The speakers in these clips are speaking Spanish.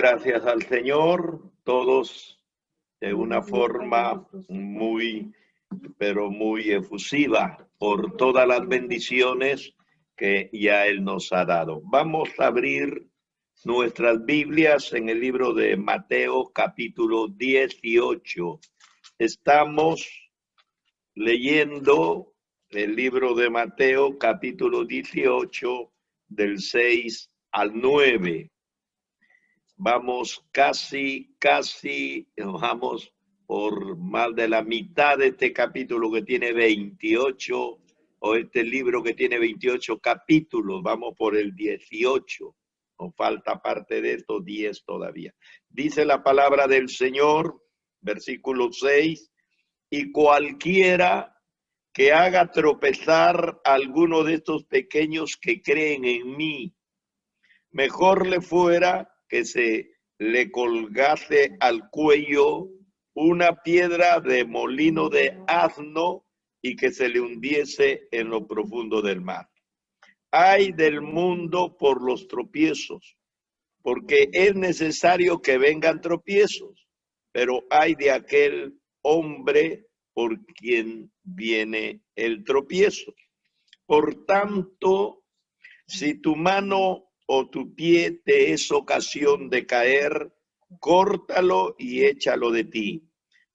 Gracias al Señor, todos de una forma pero muy efusiva por todas las bendiciones que ya Él nos ha dado. Vamos a abrir nuestras Biblias en el libro de Mateo, capítulo 18. Estamos leyendo el libro de Mateo, capítulo 18, del 6 al 9. Vamos casi por más de la mitad de este capítulo que tiene 28, o este libro que tiene 28 capítulos, vamos por el 18. Nos falta parte de estos 10 todavía. Dice la palabra del Señor, versículo 6, y cualquiera que haga tropezar a alguno de estos pequeños que creen en mí, mejor le fuera que se le colgase al cuello una piedra de molino de asno y que se le hundiese en lo profundo del mar. Ay del mundo por los tropiezos, porque es necesario que vengan tropiezos, pero ay de aquel hombre por quien viene el tropiezo. Por tanto, si tu mano o tu pie te es ocasión de caer, córtalo y échalo de ti.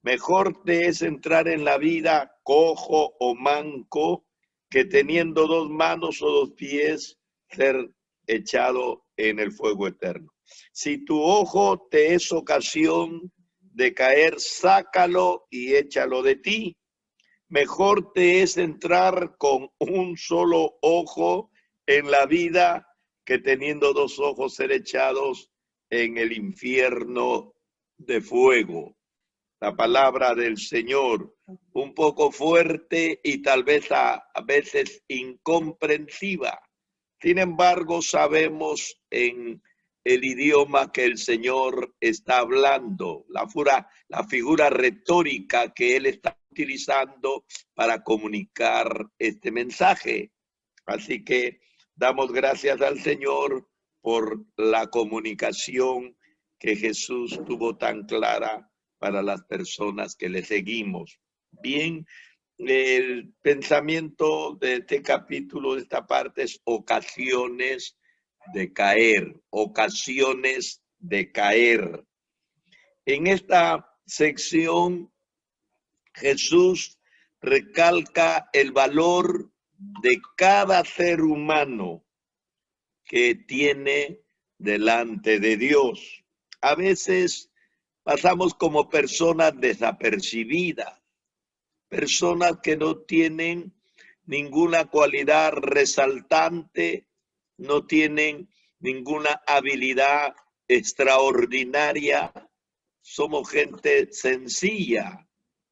Mejor te es entrar en la vida cojo o manco que teniendo 2 manos o 2 pies ser echado en el fuego eterno. Si tu ojo te es ocasión de caer, sácalo y échalo de ti. Mejor te es entrar con un solo ojo en la vida que teniendo 2 ojos ser echados en el infierno de fuego. La palabra del Señor, un poco fuerte y tal vez a veces incomprensiva. Sin embargo, sabemos en el idioma que el Señor está hablando, la figura retórica que Él está utilizando para comunicar este mensaje. Así que damos gracias al Señor por la comunicación que Jesús tuvo tan clara para las personas que le seguimos. Bien, el pensamiento de este capítulo, de esta parte, es ocasiones de caer, ocasiones de caer. En esta sección, Jesús recalca el valor de cada ser humano que tiene delante de Dios. A veces pasamos como personas desapercibidas, personas que no tienen ninguna cualidad resaltante, no tienen ninguna habilidad extraordinaria. Somos gente sencilla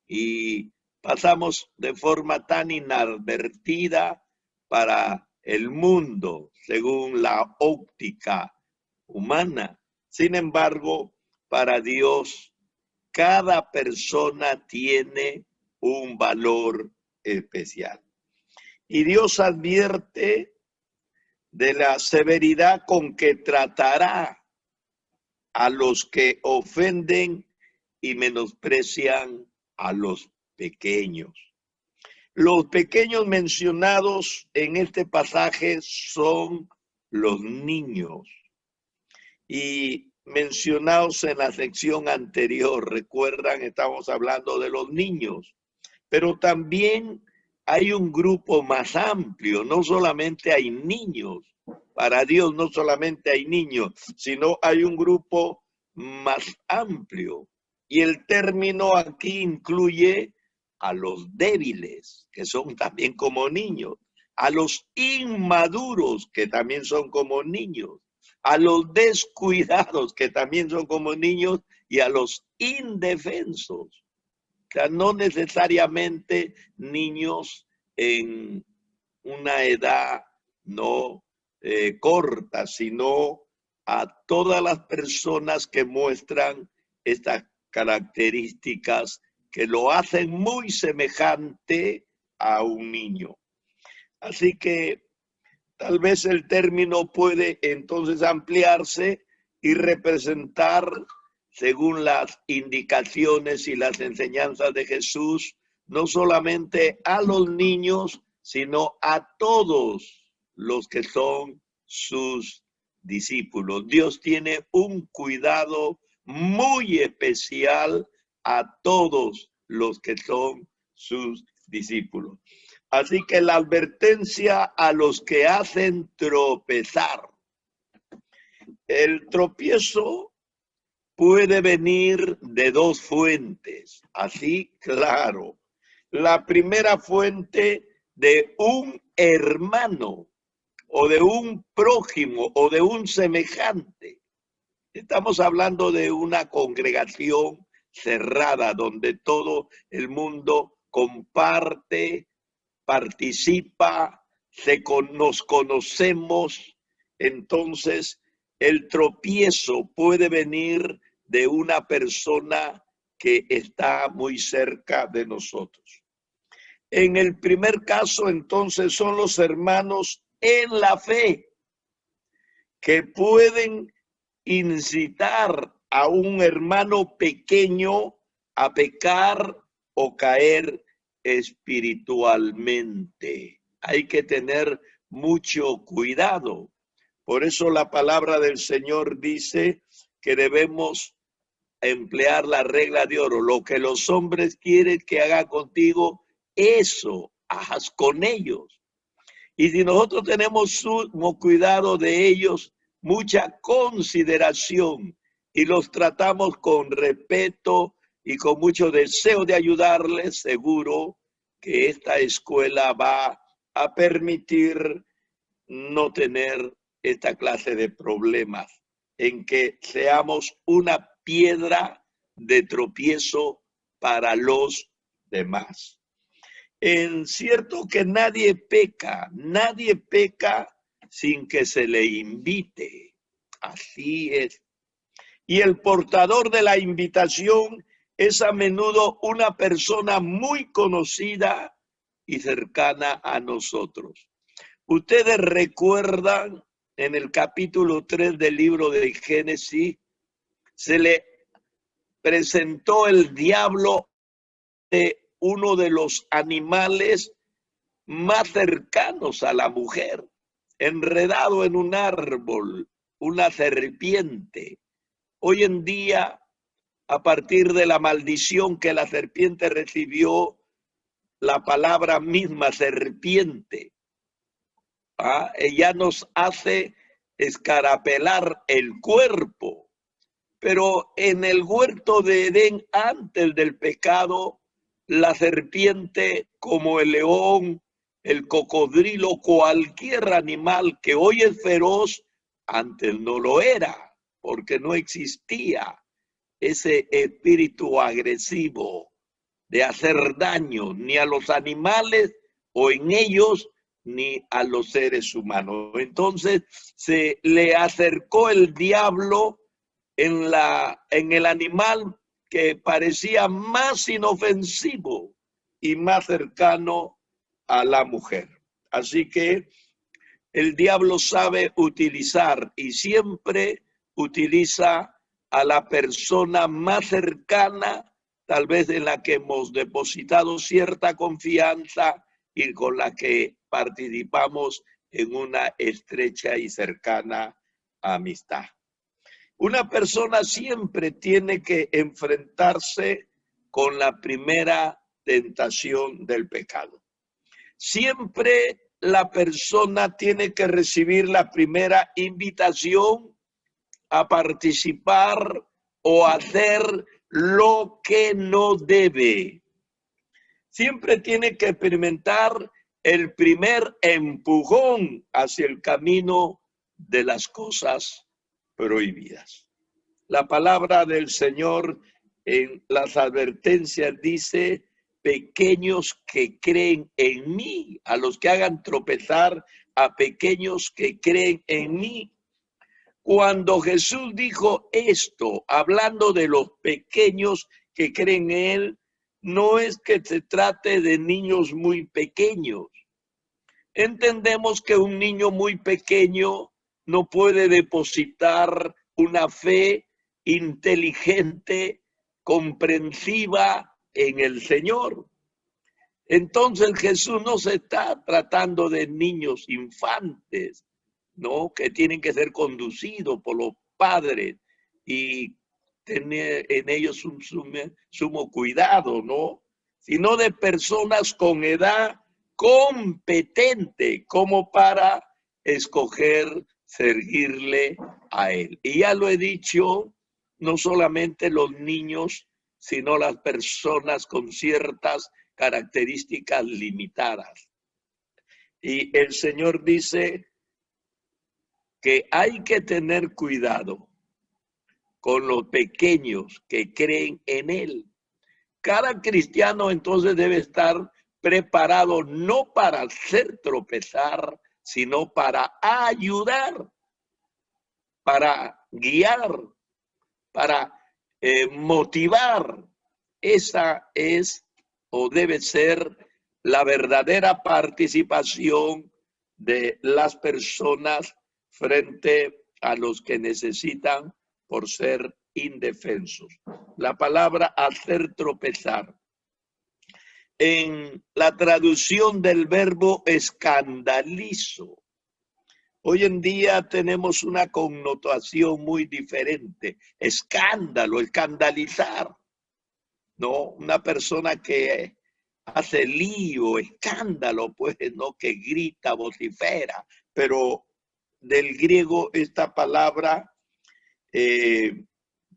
y pasamos de forma tan inadvertida para el mundo, según la óptica humana. Sin embargo, para Dios, cada persona tiene un valor especial. Y Dios advierte de la severidad con que tratará a los que ofenden y menosprecian a los pequeños. Los pequeños mencionados en este pasaje son los niños. Y mencionados en la sección anterior, recuerdan, estamos hablando de los niños. Pero también hay un grupo más amplio, no solamente hay niños. Para Dios no solamente hay niños, sino hay un grupo más amplio. Y el término aquí incluye a los débiles, que son también como niños, a los inmaduros, que también son como niños, a los descuidados, que también son como niños, y a los indefensos. O sea, no necesariamente niños en una edad no corta, sino a todas las personas que muestran estas características que lo hacen muy semejante a un niño. Así que tal vez el término puede entonces ampliarse y representar, según las indicaciones y las enseñanzas de Jesús, no solamente a los niños, sino a todos los que son sus discípulos. Dios tiene un cuidado muy especial a todos los que son sus discípulos. Así que la advertencia a los que hacen tropezar. El tropiezo puede venir de dos fuentes, así claro. La primera fuente de un hermano o de un prójimo o de un semejante. Estamos hablando de una congregación cerrada donde todo el mundo comparte, participa, nos conocemos. Entonces, el tropiezo puede venir de una persona que está muy cerca de nosotros. En el primer caso, entonces, son los hermanos en la fe que pueden incitar a un hermano pequeño a pecar o caer espiritualmente. Hay que tener mucho cuidado. Por eso la palabra del Señor dice que debemos emplear la regla de oro. Lo que los hombres quieren que haga contigo, eso haz con ellos. Y si nosotros tenemos sumo cuidado de ellos, mucha consideración, y los tratamos con respeto y con mucho deseo de ayudarles, seguro que esta escuela va a permitir no tener esta clase de problemas, en que seamos una piedra de tropiezo para los demás. En cierto que nadie peca sin que se le invite. Así es. Y el portador de la invitación es a menudo una persona muy conocida y cercana a nosotros. Ustedes recuerdan en el capítulo 3 del libro de Génesis, se le presentó el diablo de uno de los animales más cercanos a la mujer, enredado en un árbol, una serpiente. Hoy en día, a partir de la maldición que la serpiente recibió, la palabra misma serpiente, ella nos hace escarapelar el cuerpo. Pero en el huerto de Edén, antes del pecado, la serpiente, como el león, el cocodrilo, cualquier animal que hoy es feroz, antes no lo era, porque no existía ese espíritu agresivo de hacer daño ni a los animales o en ellos, ni a los seres humanos. Entonces se le acercó el diablo en el animal que parecía más inofensivo y más cercano a la mujer. Así que el diablo sabe utilizar y siempre utiliza a la persona más cercana, tal vez en la que hemos depositado cierta confianza y con la que participamos en una estrecha y cercana amistad. Una persona siempre tiene que enfrentarse con la primera tentación del pecado. Siempre la persona tiene que recibir la primera invitación a participar o hacer lo que no debe. Siempre tiene que experimentar el primer empujón hacia el camino de las cosas prohibidas. La palabra del Señor en las advertencias dice: pequeños que creen en mí, a los que hagan tropezar a pequeños que creen en mí. Cuando Jesús dijo esto, hablando de los pequeños que creen en Él, no es que se trate de niños muy pequeños. Entendemos que un niño muy pequeño no puede depositar una fe inteligente, comprensiva en el Señor. Entonces Jesús no se está tratando de niños infantes, ¿no? Que tienen que ser conducidos por los padres y tener en ellos un sumo cuidado, ¿no? Sino de personas con edad competente como para escoger servirle a Él. Y ya lo he dicho, no solamente los niños, sino las personas con ciertas características limitadas. Y el Señor dice que hay que tener cuidado con los pequeños que creen en Él. Cada cristiano entonces debe estar preparado no para hacer tropezar, sino para ayudar, para guiar, para motivar. Esa es o debe ser la verdadera participación de las personas frente a los que necesitan por ser indefensos. La palabra hacer tropezar. En la traducción del verbo escandalizo, hoy en día tenemos una connotación muy diferente. Escándalo, escandalizar, ¿no? Una persona que hace lío, escándalo, pues, ¿no? Que grita, vocifera. Pero del griego esta palabra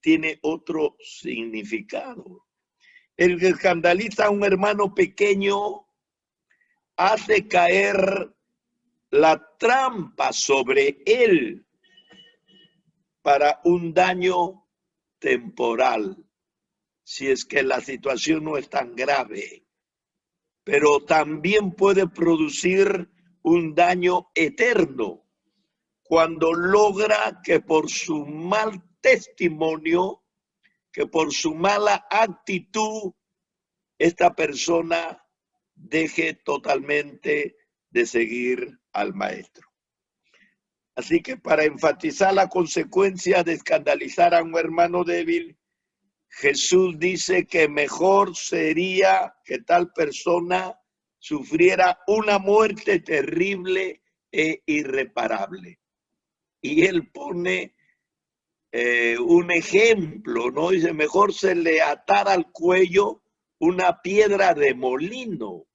tiene otro significado. El que escandaliza a un hermano pequeño hace caer la trampa sobre él para un daño temporal, si es que la situación no es tan grave, pero también puede producir un daño eterno cuando logra que por su mal testimonio, que por su mala actitud, esta persona deje totalmente de seguir al maestro. Así que para enfatizar la consecuencia de escandalizar a un hermano débil, Jesús dice que mejor sería que tal persona sufriera una muerte terrible e irreparable. Y él pone un ejemplo, ¿no? Dice, mejor se le atara al cuello una piedra de molino.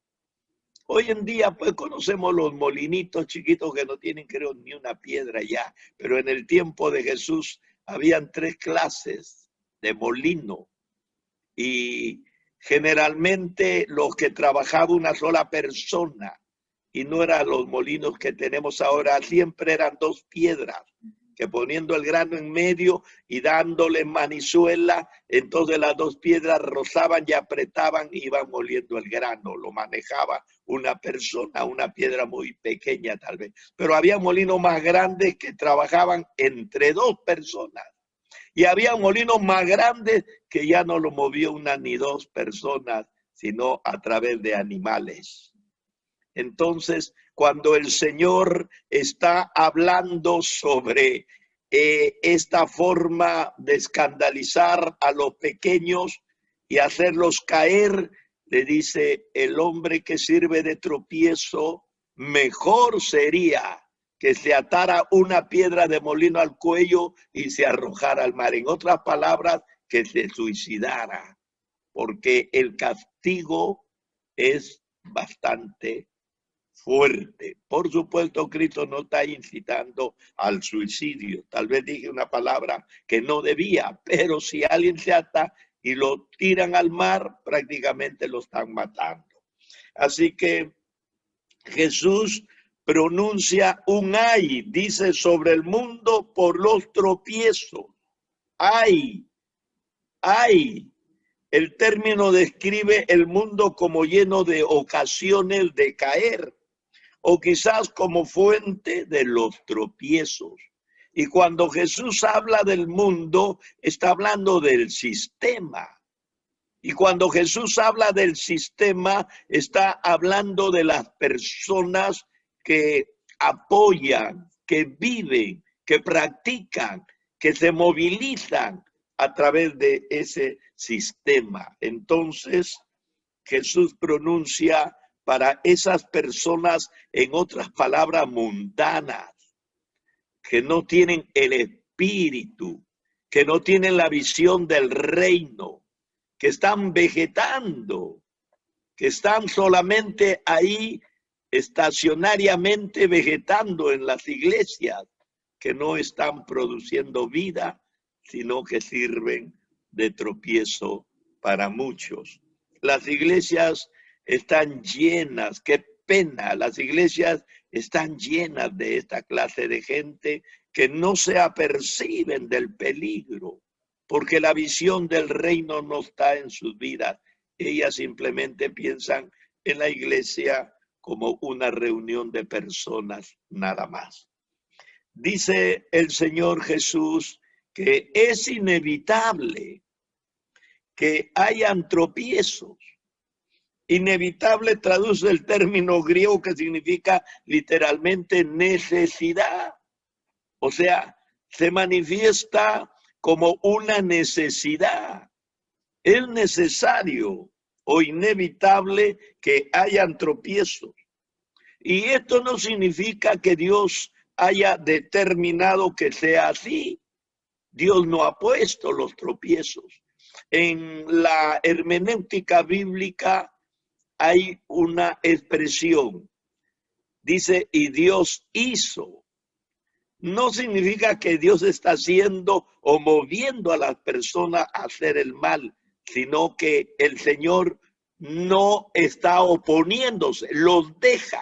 Hoy en día, pues, conocemos los molinitos chiquitos que no tienen, creo, ni una piedra ya. Pero en el tiempo de Jesús habían 3 clases de molino. Y generalmente los que trabajaba una sola persona, y no eran los molinos que tenemos ahora, siempre eran 2 piedras, que poniendo el grano en medio y dándole manizuela, entonces las 2 piedras rozaban y apretaban y iban moliendo el grano. Lo manejaba una persona, una piedra muy pequeña tal vez. Pero había molinos más grandes que trabajaban entre 2 personas. Y había molinos más grandes que ya no lo movió una ni 2 personas, sino a través de animales. Entonces, cuando el Señor está hablando sobre esta forma de escandalizar a los pequeños y hacerlos caer, le dice, el hombre que sirve de tropiezo, mejor sería que se atara una piedra de molino al cuello y se arrojara al mar. En otras palabras, que se suicidara, porque el castigo es bastante fuerte. Por supuesto, Cristo no está incitando al suicidio. Tal vez dije una palabra que no debía, pero si alguien se ata y lo tiran al mar, prácticamente lo están matando. Así que Jesús pronuncia un ay, dice, sobre el mundo por los tropiezos. Ay, ay. El término describe el mundo como lleno de ocasiones de caer, o quizás como fuente de los tropiezos. Y cuando Jesús habla del mundo, está hablando del sistema. Y cuando Jesús habla del sistema, está hablando de las personas que apoyan, que viven, que practican que se movilizan a través de ese sistema. Entonces, Jesús pronuncia para esas personas, en otras palabras, mundanas, que no tienen el espíritu, que no tienen la visión del reino, que están vegetando, que están solamente ahí estacionariamente vegetando en las iglesias, que no están produciendo vida, sino que sirven de tropiezo para muchos. Las iglesias están llenas, qué pena, las iglesias están llenas de esta clase de gente que no se aperciben del peligro, porque la visión del reino no está en sus vidas. Ellas simplemente piensan en la iglesia como una reunión de personas nada más. Dice el Señor Jesús que es inevitable que hayan tropiezos. Inevitable traduce el término griego que significa literalmente necesidad. O sea, se manifiesta como una necesidad. Es necesario o inevitable que hayan tropiezos. Y esto no significa que Dios haya determinado que sea así. Dios no ha puesto los tropiezos. En la hermenéutica bíblica hay una expresión. Dice, y Dios hizo. No significa que Dios está haciendo o moviendo a las personas a hacer el mal, sino que el Señor no está oponiéndose, los deja.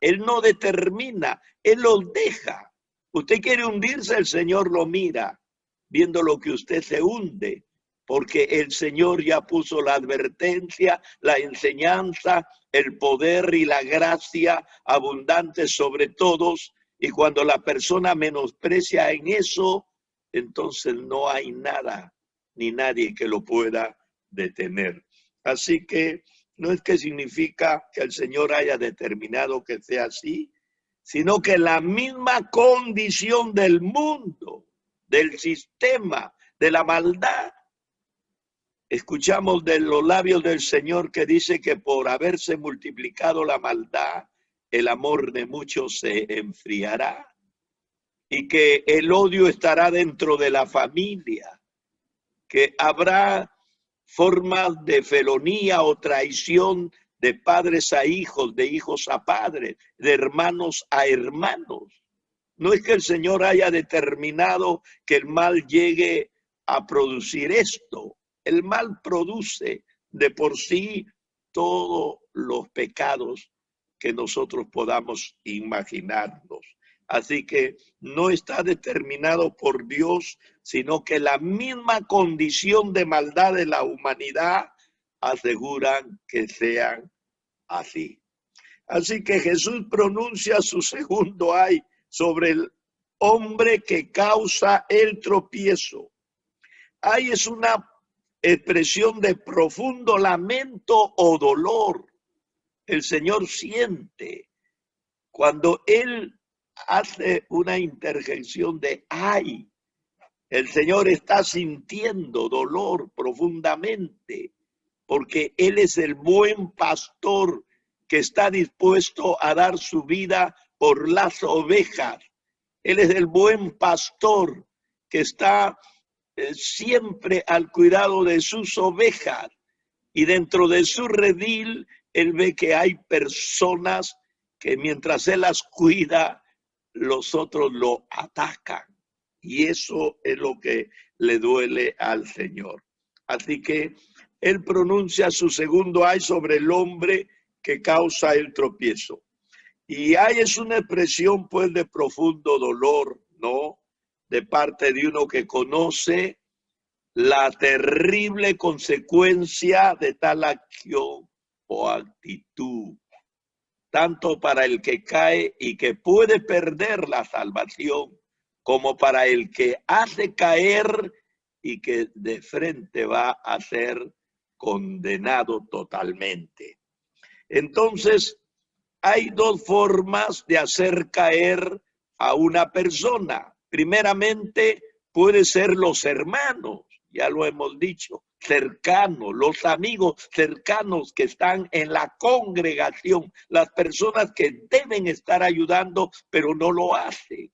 Él no determina, Él los deja. Usted quiere hundirse, el Señor lo mira, viendo lo que usted se hunde, porque el Señor ya puso la advertencia, la enseñanza, el poder y la gracia abundante sobre todos, y cuando la persona menosprecia en eso, entonces no hay nada ni nadie que lo pueda detener. Así que no es que significa que el Señor haya determinado que sea así, sino que la misma condición del mundo, del sistema, de la maldad. Escuchamos de los labios del Señor que dice que por haberse multiplicado la maldad, el amor de muchos se enfriará y que el odio estará dentro de la familia, que habrá formas de felonía o traición de padres a hijos, de hijos a padres, de hermanos a hermanos. No es que el Señor haya determinado que el mal llegue a producir esto. El mal produce de por sí todos los pecados que nosotros podamos imaginarnos. Así que no está determinado por Dios, sino que la misma condición de maldad de la humanidad aseguran que sean así. Así que Jesús pronuncia su segundo ay sobre el hombre que causa el tropiezo. Ay es una expresión de profundo lamento o dolor. El Señor siente cuando Él hace una interjección de ay. El Señor está sintiendo dolor profundamente porque Él es el buen pastor que está dispuesto a dar su vida por las ovejas. Él es el buen pastor que está siempre al cuidado de sus ovejas. Y dentro de su redil, Él ve que hay personas que mientras Él las cuida, los otros lo atacan. Y eso es lo que le duele al Señor. Así que Él pronuncia su segundo ay sobre el hombre que causa el tropiezo. Y ay es una expresión pues de profundo dolor, ¿no? De parte de uno que conoce la terrible consecuencia de tal acción o actitud, tanto para el que cae y que puede perder la salvación, como para el que hace caer y que de frente va a ser condenado totalmente. Entonces, hay dos formas de hacer caer a una persona. Primeramente, puede ser los hermanos, ya lo hemos dicho, cercanos, los amigos cercanos que están en la congregación, las personas que deben estar ayudando, pero no lo hacen.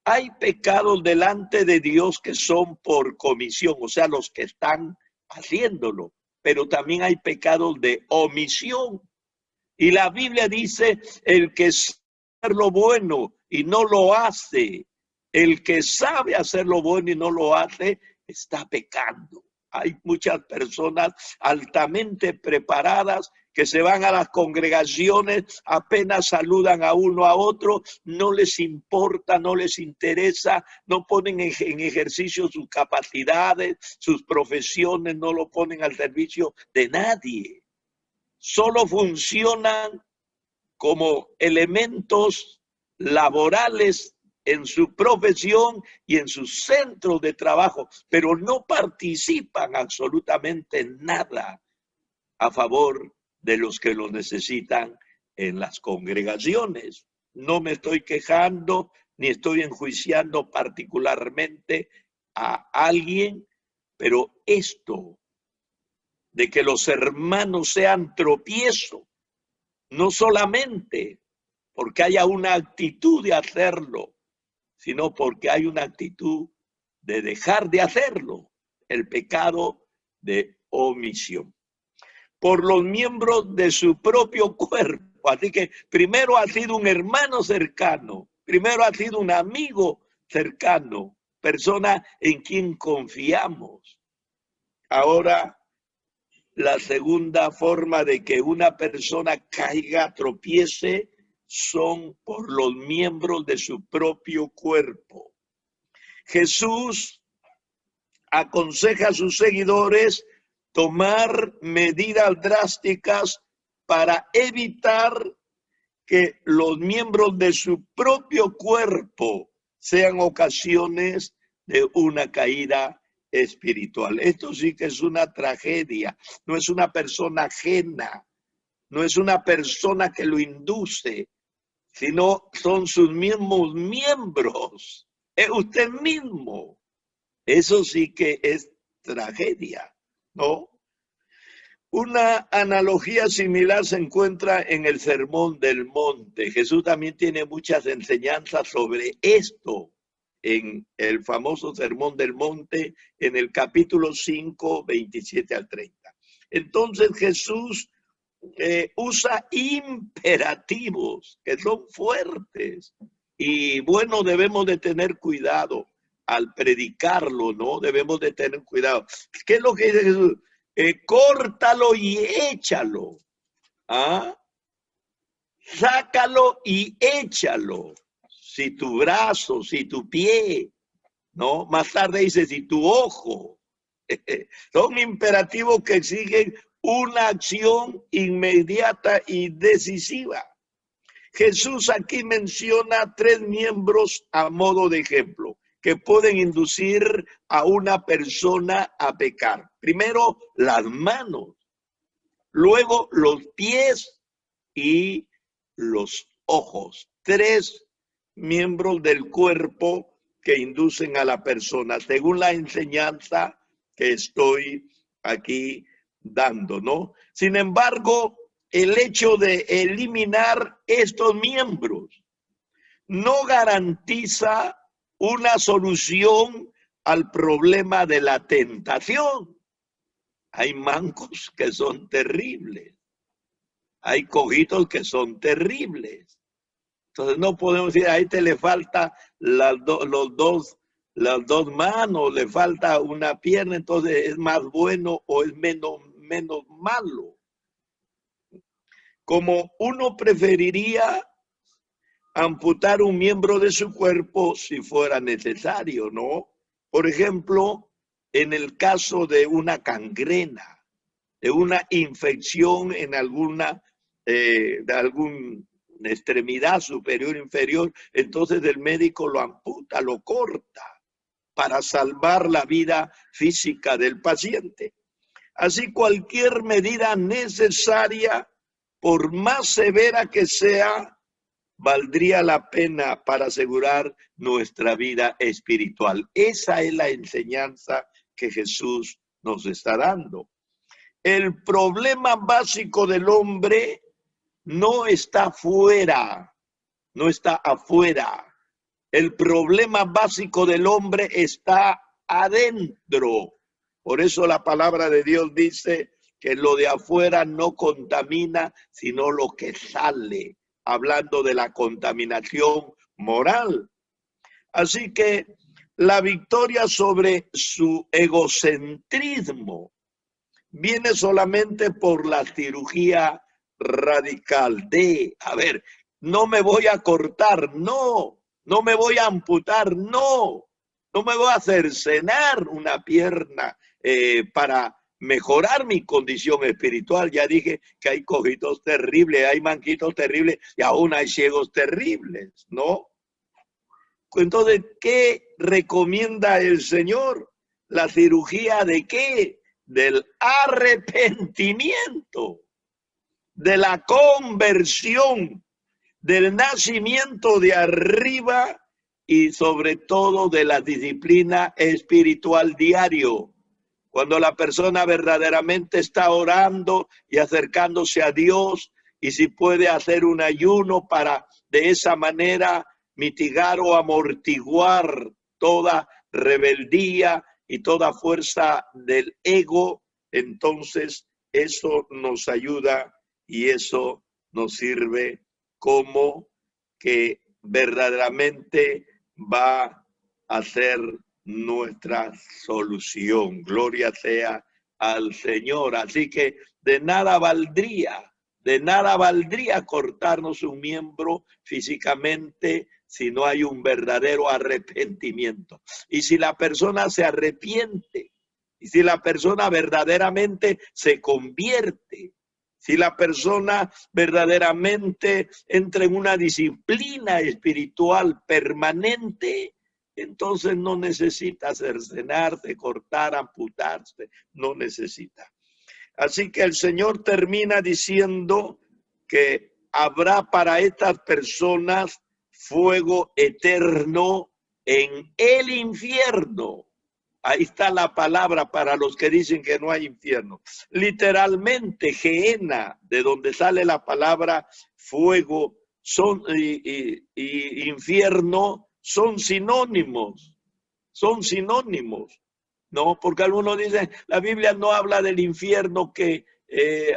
Hay pecados delante de Dios que son por comisión, o sea, los que están haciéndolo, pero también hay pecados de omisión. Y la Biblia dice, el que sabe hacer lo bueno y no lo hace, el que sabe hacer lo bueno y no lo hace, está pecando. Hay muchas personas altamente preparadas que se van a las congregaciones, apenas saludan a uno a otro, no les importa, no les interesa, no ponen en ejercicio sus capacidades, sus profesiones, no lo ponen al servicio de nadie. Solo funcionan como elementos laborales en su profesión y en sus centros de trabajo, pero no participan absolutamente en nada a favor de los que lo necesitan en las congregaciones. No me estoy quejando ni estoy enjuiciando particularmente a alguien, pero esto de que los hermanos sean tropiezo, no solamente porque haya una actitud de hacerlo, sino porque hay una actitud de dejar de hacerlo, el pecado de omisión. Por los miembros de su propio cuerpo. Así que primero ha sido un hermano cercano, primero ha sido un amigo cercano, persona en quien confiamos. Ahora, la segunda forma de que una persona caiga, tropiece, son por los miembros de su propio cuerpo. Jesús aconseja a sus seguidores tomar medidas drásticas para evitar que los miembros de su propio cuerpo sean ocasiones de una caída espiritual. Esto sí que es una tragedia, no es una persona ajena, no es una persona que lo induce, sino son sus mismos miembros, es usted mismo. Eso sí que es tragedia, ¿no? Una analogía similar se encuentra en el Sermón del Monte. Jesús también tiene muchas enseñanzas sobre esto en el famoso Sermón del Monte, en el capítulo 5, 27 al 30. Entonces Jesús usa imperativos que son fuertes y bueno, debemos de tener cuidado al predicarlo, ¿no? Debemos de tener cuidado. ¿Qué es lo que dice Jesús? Córtalo y échalo. ¿Ah? Sácalo y échalo. Si tu brazo, si tu pie, ¿no? Más tarde dice, si tu ojo. Son imperativos que exigen una acción inmediata y decisiva. Jesús aquí menciona 3 miembros a modo de ejemplo que pueden inducir a una persona a pecar. Primero, las manos, luego los pies y los ojos. 3 miembros del cuerpo que inducen a la persona, según la enseñanza que estoy aquí dando, ¿no? Sin embargo, el hecho de eliminar estos miembros no garantiza una solución al problema de la tentación. Hay mancos que son terribles. Hay cojitos que son terribles. Entonces no podemos decir, a este le falta las dos manos, le falta una pierna, entonces es más bueno o es menos malo. Como uno preferiría amputar un miembro de su cuerpo si fuera necesario, ¿no? Por ejemplo, en el caso de una gangrena, de una infección en de alguna extremidad superior o inferior, entonces el médico lo amputa, lo corta para salvar la vida física del paciente. Así cualquier medida necesaria, por más severa que sea, valdría la pena para asegurar nuestra vida espiritual. Esa es la enseñanza que Jesús nos está dando. El problema básico del hombre no está fuera, no está afuera. El problema básico del hombre está adentro. Por eso la palabra de Dios dice que lo de afuera no contamina, sino lo que sale, hablando de la contaminación moral. Así que la victoria sobre su egocentrismo viene solamente por la cirugía radical de, no me voy a cortar, no me voy a amputar, no me voy a cercenar una pierna para mejorar mi condición espiritual. Ya dije que hay cojitos terribles, hay manquitos terribles y aún hay ciegos terribles, ¿no? Entonces, ¿qué recomienda el Señor? ¿La cirugía de qué? Del arrepentimiento, de la conversión, del nacimiento de arriba y sobre todo de la disciplina espiritual diario. Cuando la persona verdaderamente está orando y acercándose a Dios, y si puede hacer un ayuno para de esa manera mitigar o amortiguar toda rebeldía y toda fuerza del ego, entonces eso nos ayuda y eso nos sirve como que verdaderamente va a ser nuestra solución. Gloria sea al Señor. Así que de nada valdría cortarnos un miembro físicamente si no hay un verdadero arrepentimiento. Y si la persona se arrepiente, y si la persona verdaderamente se convierte, si la persona verdaderamente entra en una disciplina espiritual permanente, entonces no necesita cercenarse, cortar, amputarse, no necesita. Así que el Señor termina diciendo que habrá para estas personas fuego eterno en el infierno. Ahí está la palabra para los que dicen que no hay infierno. Literalmente, Gehenna, de donde sale la palabra fuego, infierno, son sinónimos. Son sinónimos. No, porque algunos dicen, la Biblia no habla del infierno que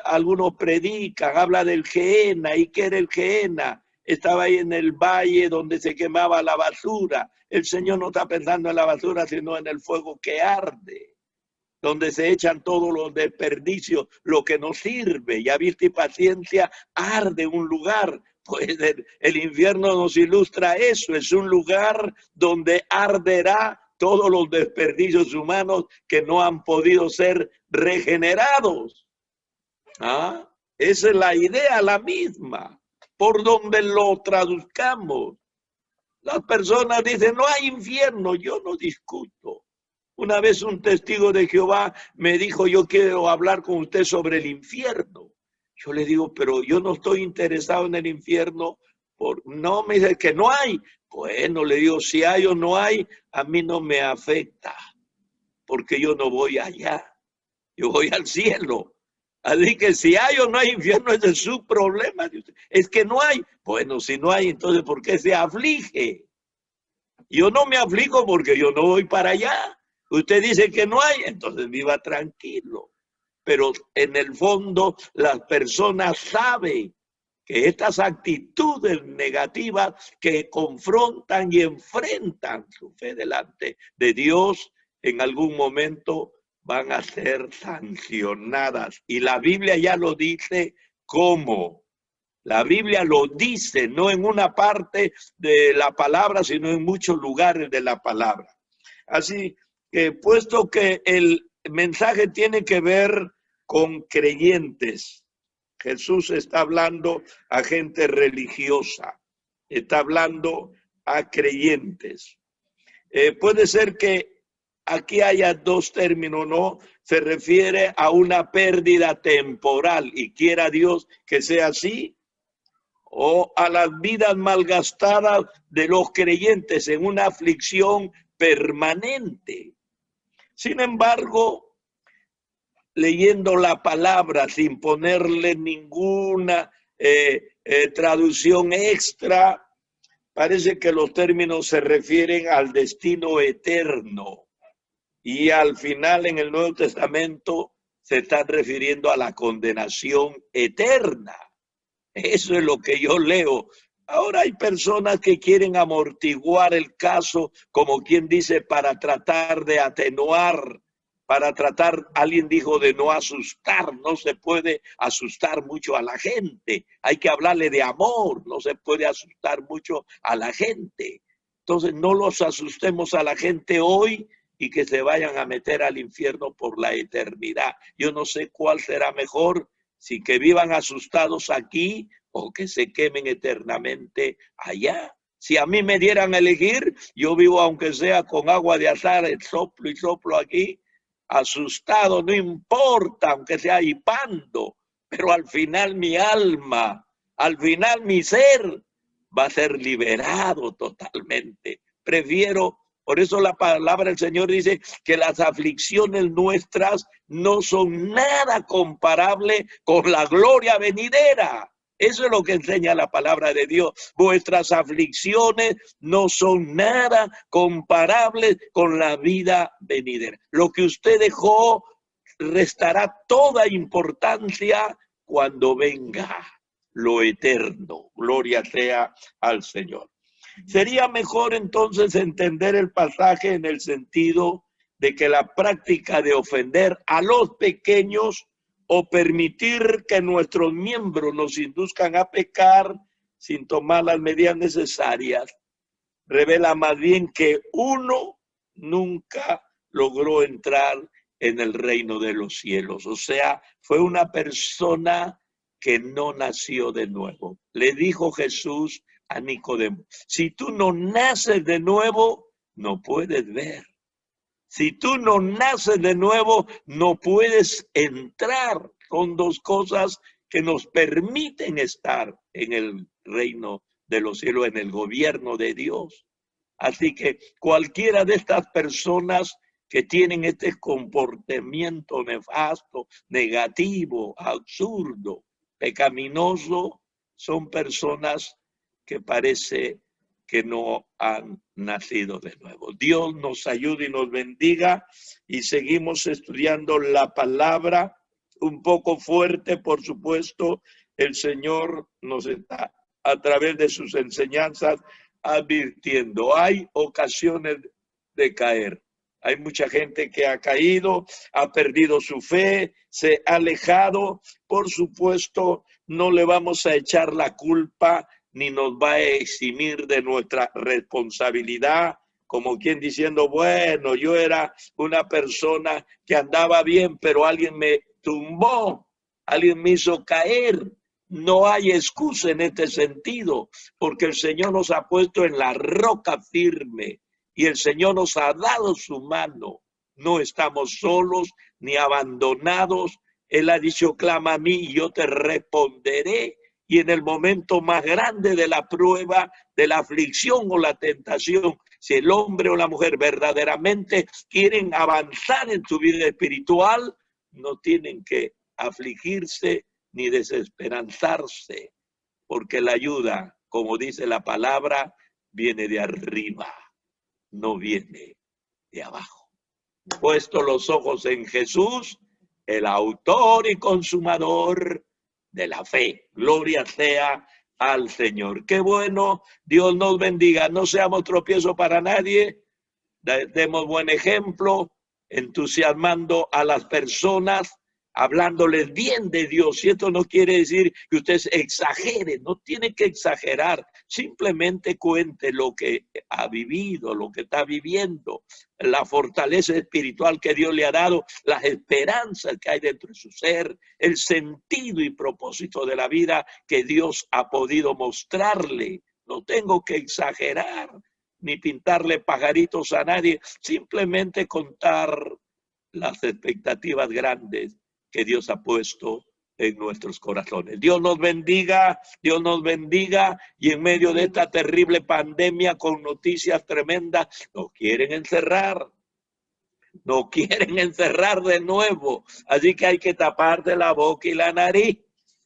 algunos predican, habla del Gehenna. ¿Y qué era el Gehenna? Estaba ahí en el valle donde se quemaba la basura. El Señor no está pensando en la basura, sino en el fuego que arde, donde se echan todos los desperdicios, lo que no sirve. Ya viste, paciencia, arde un lugar. Pues el infierno nos ilustra eso, es un lugar donde arderá todos los desperdicios humanos que no han podido ser regenerados. ¿Ah? Esa es la idea, la misma, por donde lo traduzcamos. Las personas dicen, no hay infierno, yo no discuto. Una vez un testigo de Jehová me dijo, yo quiero hablar con usted sobre el infierno. Yo le digo, pero yo no estoy interesado en el infierno. No, me dice que no hay. Bueno, le digo, si hay o no hay, a mí no me afecta, porque yo no voy allá, yo voy al cielo. Así que si hay o no hay infierno, ese es su problema. Es que no hay. Bueno, si no hay, entonces ¿por qué se aflige? Yo no me aflijo porque yo no voy para allá. Usted dice que no hay, entonces viva tranquilo. Pero en el fondo las personas saben que estas actitudes negativas que confrontan y enfrentan su fe delante de Dios en algún momento van a ser sancionadas. Y la Biblia ya lo dice cómo. La Biblia lo dice, no en una parte de la palabra, sino en muchos lugares de la palabra. Así que, puesto que el mensaje tiene que ver con creyentes, Jesús está hablando a gente religiosa, está hablando a creyentes. Puede ser que aquí haya dos términos, ¿no? Se refiere a una pérdida temporal y quiera Dios que sea así. o a las vidas malgastadas de los creyentes en una aflicción permanente. Sin embargo, leyendo la palabra sin ponerle ninguna traducción extra, parece que los términos se refieren al destino eterno. Y al final en el Nuevo Testamento se están refiriendo a la condenación eterna. Eso es lo que yo leo. Ahora hay personas que quieren amortiguar el caso, como quien dice, para tratar de atenuar, para tratar, alguien dijo, de no asustar. No se puede asustar mucho a la gente. Hay que hablarle de amor, no se puede asustar mucho a la gente. Entonces no los asustemos a la gente hoy y que se vayan a meter al infierno por la eternidad. Yo no sé cuál será mejor, si que vivan asustados aquí o que se quemen eternamente allá. Si a mí me dieran a elegir, yo vivo aunque sea con agua de azar, soplo y soplo aquí, asustado, no importa, aunque sea hipando, pero al final mi alma, al final mi ser va a ser liberado totalmente. Prefiero, por eso la palabra del Señor dice que las aflicciones nuestras no son nada comparable con la gloria venidera. Eso es lo que enseña la palabra de Dios. Vuestras aflicciones no son nada comparables con la vida venidera. Lo que usted dejó restará toda importancia cuando venga lo eterno. Gloria sea al Señor. Sería mejor entonces entender el pasaje en el sentido de que la práctica de ofender a los pequeños o permitir que nuestros miembros nos induzcan a pecar sin tomar las medidas necesarias revela más bien que uno nunca logró entrar en el reino de los cielos. O sea, fue una persona que no nació de nuevo. Le dijo Jesús a Nicodemo, si tú no naces de nuevo, no puedes ver. Si tú no naces de nuevo, no puedes entrar. Son dos cosas que nos permiten estar en el reino de los cielos, en el gobierno de Dios. Así que cualquiera de estas personas que tienen este comportamiento nefasto, negativo, absurdo, pecaminoso, son personas que parece que no han nacido de nuevo. Dios nos ayude y nos bendiga y seguimos estudiando la palabra, un poco fuerte, por supuesto. El Señor nos está a través de sus enseñanzas advirtiendo. Hay ocasiones de caer. Hay mucha gente que ha caído, ha perdido su fe, se ha alejado. Por supuesto, no le vamos a echar la culpa ni nos va a eximir de nuestra responsabilidad, como quien diciendo, bueno, yo era una persona que andaba bien, pero alguien me tumbó, alguien me hizo caer. No hay excusa en este sentido, porque el Señor nos ha puesto en la roca firme y el Señor nos ha dado su mano. No estamos solos ni abandonados. Él ha dicho, clama a mí y yo te responderé. Y en el momento más grande de la prueba, de la aflicción o la tentación, si el hombre o la mujer verdaderamente quieren avanzar en su vida espiritual, no tienen que afligirse ni desesperanzarse, porque la ayuda, como dice la palabra, viene de arriba, no viene de abajo. Puesto los ojos en Jesús, el autor y consumador de la fe. Gloria sea al Señor. Qué bueno, Dios nos bendiga. No seamos tropiezo para nadie, demos buen ejemplo, entusiasmando a las personas, hablándoles bien de Dios. Y esto no quiere decir que usted exagere, no tiene que exagerar, simplemente cuente lo que ha vivido, lo que está viviendo, la fortaleza espiritual que Dios le ha dado, las esperanzas que hay dentro de su ser, el sentido y propósito de la vida que Dios ha podido mostrarle. No tengo que exagerar ni pintarle pajaritos a nadie, simplemente contar las expectativas grandes que Dios ha puesto en nuestros corazones. Dios nos bendiga y en medio de esta terrible pandemia con noticias tremendas, nos quieren encerrar de nuevo. Así que hay que taparse la boca y la nariz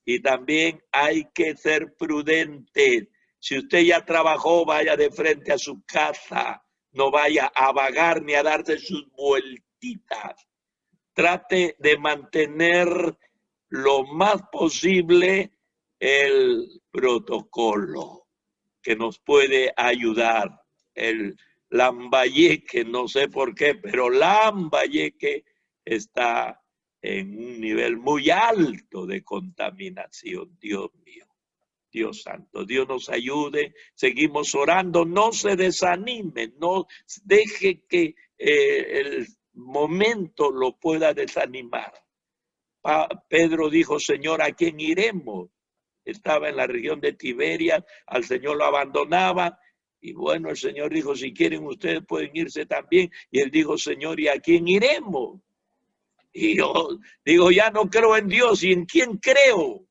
y también hay que ser prudentes. Si usted ya trabajó, vaya de frente a su casa, no vaya a vagar ni a darse sus vueltitas. Trate de mantener lo más posible el protocolo que nos puede ayudar. El Lambayeque, no sé por qué, pero Lambayeque está en un nivel muy alto de contaminación. Dios mío, Dios santo, Dios nos ayude. Seguimos orando, no se desanime, no deje que el momento lo pueda desanimar. Pedro dijo, Señor, ¿a quién iremos? Estaba en la región de Tiberias, al Señor lo abandonaba. Y bueno, el Señor dijo, si quieren ustedes pueden irse también. Y él dijo, Señor, ¿y a quién iremos? Y yo digo, ya no creo en Dios. ¿Y en quién creo?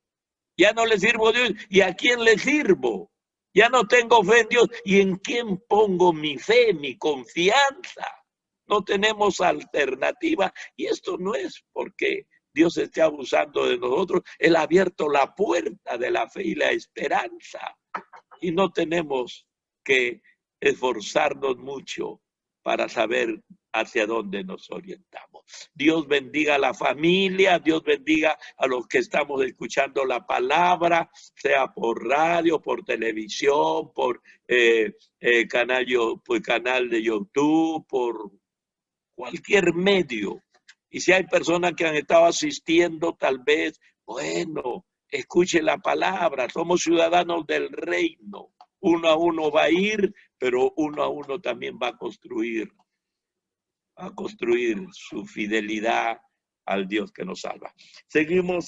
Ya no le sirvo a Dios. ¿Y a quién le sirvo? Ya no tengo fe en Dios. ¿Y en quién pongo mi fe, mi confianza? No tenemos alternativa. Y esto no es porque Dios esté abusando de nosotros. Él ha abierto la puerta de la fe y la esperanza. Y no tenemos que esforzarnos mucho para saber hacia dónde nos orientamos. Dios bendiga a la familia, Dios bendiga a los que estamos escuchando la palabra, sea por radio, por televisión, por canal de YouTube, por cualquier medio. Y si hay personas que han estado asistiendo, tal vez, bueno, escuche la palabra, somos ciudadanos del reino. Uno a uno va a ir, pero uno a uno también va a construir su fidelidad al Dios que nos salva. Seguimos